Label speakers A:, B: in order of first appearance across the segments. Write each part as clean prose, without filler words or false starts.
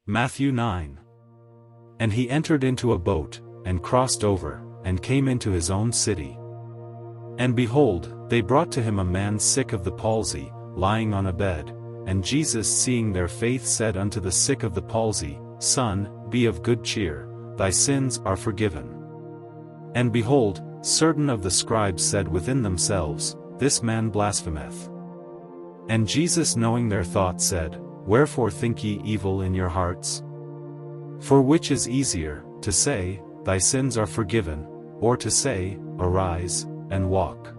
A: Matthew 9. And he entered into a boat, and crossed over, and came into his own city. And behold, they brought to him a man sick of the palsy, lying on a bed. And Jesus seeing their faith said unto the sick of the palsy, Son, be of good cheer, thy sins are forgiven. And behold, certain of the scribes said within themselves, This man blasphemeth. And Jesus knowing their thoughts said, Wherefore think ye evil in your hearts? For which is easier, to say, Thy sins are forgiven, or to say, Arise, and walk?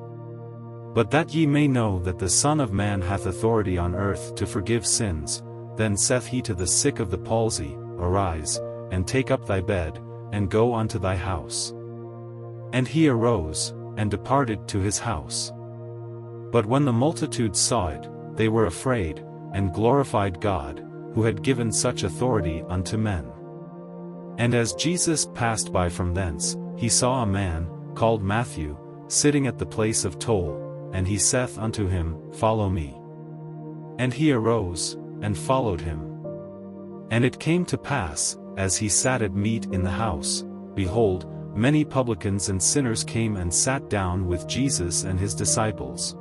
A: But that ye may know that the Son of Man hath authority on earth to forgive sins, then saith he to the sick of the palsy, Arise, and take up thy bed, and go unto thy house. And he arose, and departed to his house. But when the multitude saw it, they were afraid, and glorified God, who had given such authority unto men. And as Jesus passed by from thence, he saw a man, called Matthew, sitting at the place of toll, and he saith unto him, Follow me. And he arose, and followed him. And it came to pass, as he sat at meat in the house, behold, many publicans and sinners came and sat down with Jesus and his disciples.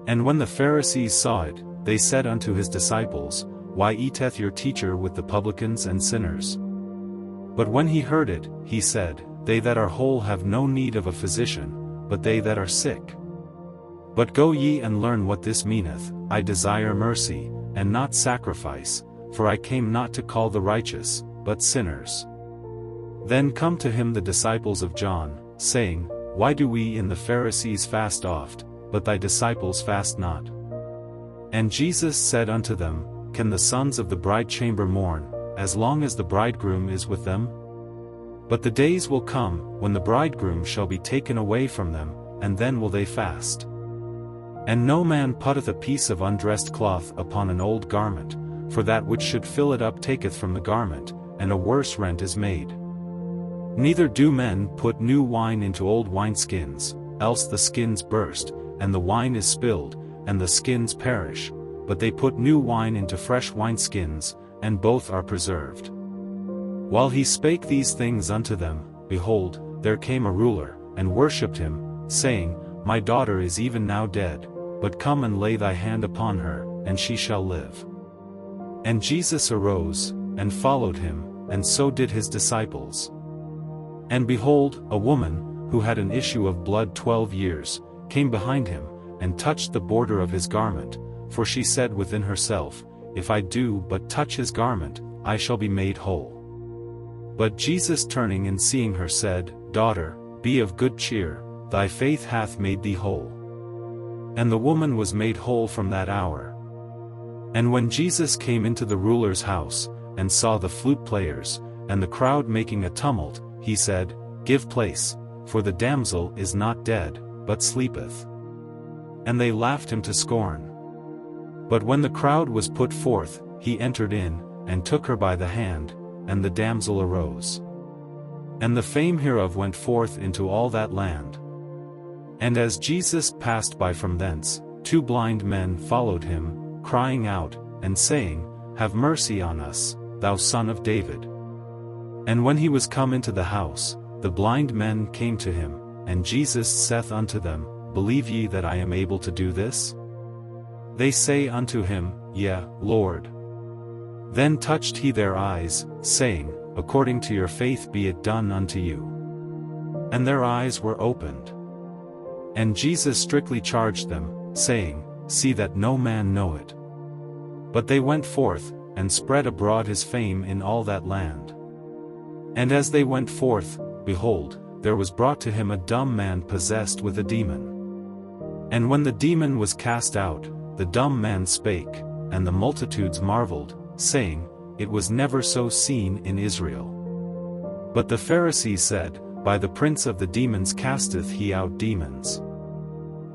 A: And when the Pharisees saw it, they said unto his disciples, Why eateth your teacher with the publicans and sinners? But when he heard it, he said, They that are whole have no need of a physician, but they that are sick. But go ye and learn what this meaneth, I desire mercy, and not sacrifice, for I came not to call the righteous, but sinners. Then come to him the disciples of John, saying, Why do we and the Pharisees fast oft, but thy disciples fast not? And Jesus said unto them, Can the sons of the bridechamber mourn, as long as the bridegroom is with them? But the days will come, when the bridegroom shall be taken away from them, and then will they fast. And no man putteth a piece of undressed cloth upon an old garment, for that which should fill it up taketh from the garment, and a worse rent is made. Neither do men put new wine into old wineskins, else the skins burst, and the wine is spilled, and the skins perish, but they put new wine into fresh wineskins, and both are preserved. While he spake these things unto them, behold, there came a ruler, and worshipped him, saying, My daughter is even now dead, but come and lay thy hand upon her, and she shall live. And Jesus arose, and followed him, and so did his disciples. And behold, a woman, who had an issue of blood 12 years, came behind him, and touched the border of his garment, for she said within herself, If I do but touch his garment, I shall be made whole. But Jesus turning and seeing her said, Daughter, be of good cheer, thy faith hath made thee whole. And the woman was made whole from that hour. And when Jesus came into the ruler's house, and saw the flute players, and the crowd making a tumult, he said, Give place, for the damsel is not dead, but sleepeth. And they laughed him to scorn. But when the crowd was put forth, he entered in, and took her by the hand, and the damsel arose. And the fame hereof went forth into all that land. And as Jesus passed by from thence, 2 blind men followed him, crying out, and saying, Have mercy on us, thou Son of David. And when he was come into the house, the blind men came to him, and Jesus saith unto them, Believe ye that I am able to do this? They say unto him, Yea, Lord. Then touched he their eyes, saying, According to your faith be it done unto you. And their eyes were opened. And Jesus strictly charged them, saying, See that no man know it. But they went forth, and spread abroad his fame in all that land. And as they went forth, behold, there was brought to him a dumb man possessed with a demon. And when the demon was cast out, the dumb man spake, and the multitudes marveled, saying, It was never so seen in Israel. But the Pharisees said, By the prince of the demons casteth he out demons.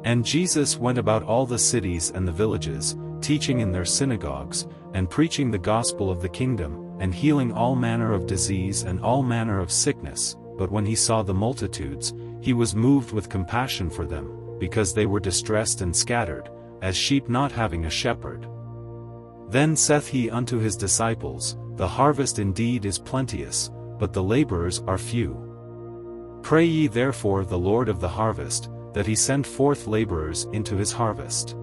A: And Jesus went about all the cities and the villages, teaching in their synagogues, and preaching the gospel of the kingdom, and healing all manner of disease and all manner of sickness. But when he saw the multitudes, he was moved with compassion for them, because they were distressed and scattered, as sheep not having a shepherd. Then saith he unto his disciples, the harvest indeed is plenteous, but the laborers are few. Pray ye therefore the Lord of the harvest, that he send forth laborers into his harvest.